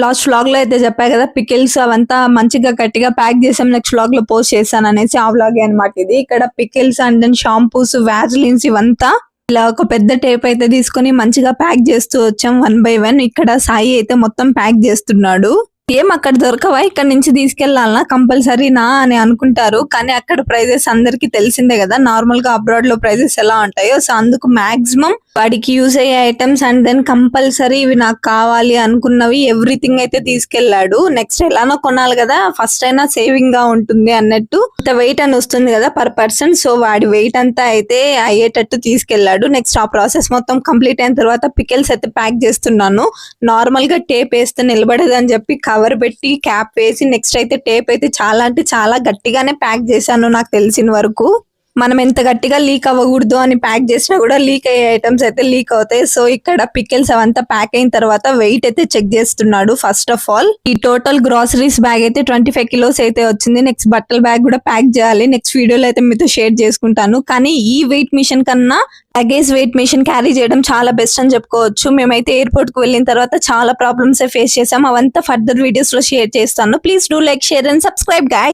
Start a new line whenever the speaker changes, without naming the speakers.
Last vlog లో అయితే చెప్పా కదా, పికిల్స్ అవంతా మంచిగా గట్టిగా ప్యాక్ చేసాం, నెక్స్ట్ వ్లాగ్ లో పోస్ట్ చేశాను అనేసి. ఆ వ్లాగ్ అనమాట ఇది. ఇక్కడ పికిల్స్ అండ్ దెన్ షాంపూస్, వ్యాజ్లిన్స్ ఇవంతా ఇలా ఒక పెద్ద టేప్ అయితే తీసుకొని మంచిగా ప్యాక్ చేస్తూ వచ్చాం 1 by 1. ఇక్కడ సాయి అయితే మొత్తం ప్యాక్ చేస్తున్నాడు. ఏం అక్కడ దొరకవా, ఇక్కడ నుంచి తీసుకెళ్లాలనా కంపల్సరీనా అని అనుకుంటారు. కానీ అక్కడ ప్రైజెస్ అందరికి తెలిసిందే కదా, నార్మల్ గా అబ్రాడ్ లో ప్రైజెస్ ఎలా ఉంటాయో. సో అందుకు మాక్సిమం వాడికి యూజ్ అయ్యే ఐటమ్స్ అండ్ దెన్ కంపల్సరీ ఇవి నాకు కావాలి అనుకున్నవి ఎవ్రీథింగ్ అయితే తీసుకెళ్లాడు. నెక్స్ట్ ఎలానో కొనాలి కదా, ఫస్ట్ అయినా సేవింగ్ గా ఉంటుంది అన్నట్టు. ఇంత వెయిట్ అని వస్తుంది కదా పర్ పర్సన్, సో వాడి వెయిట్ అంతా అయితే అయ్యేటట్టు తీసుకెళ్లాడు. నెక్స్ట్ ఆ ప్రాసెస్ మొత్తం కంప్లీట్ అయిన తర్వాత పికిల్స్ అయితే ప్యాక్ చేస్తున్నాను. నార్మల్ గా టేప్ వేస్తే నిలబడదు అని చెప్పి కవర్ పెట్టి క్యాప్ వేసి నెక్స్ట్ అయితే టేప్ అయితే చాలా అంటే చాలా గట్టిగానే ప్యాక్ చేశాను నాకు తెలిసిన వరకు. మనం ఎంత గట్టిగా లీక్ అవ్వకూడదు అని ప్యాక్ చేసినా కూడా లీక్ అయ్యే ఐటమ్స్ అయితే లీక్ అవుతాయి. సో ఇక్కడ పికిల్స్ అవంతా ప్యాక్ అయిన తర్వాత వెయిట్ అయితే చెక్ చేస్తున్నాడు. ఫస్ట్ ఆఫ్ ఆల్ ఈ టోటల్ గ్రాసరీస్ బ్యాగ్ అయితే 25 kilos అయితే వచ్చింది. నెక్స్ట్ బట్టల బ్యాగ్ కూడా ప్యాక్ చేయాలి, నెక్స్ట్ వీడియోలో అయితే మీతో షేర్ చేసుకుంటాను. కానీ ఈ వెయిట్ మిషన్ కన్నా లగేజ్ వెయిట్ మిషన్ క్యారీ చేయడం చాలా బెస్ట్ అని చెప్పుకోవచ్చు. మేమైతే ఎయిర్పోర్ట్ కు వెళ్ళిన తర్వాత చాలా ప్రాబ్లమ్స్ ఫేస్ చేసాం. అవంతా ఫర్దర్ వీడియోస్ లో షేర్ చేస్తాను. Please do like, share and subscribe guys.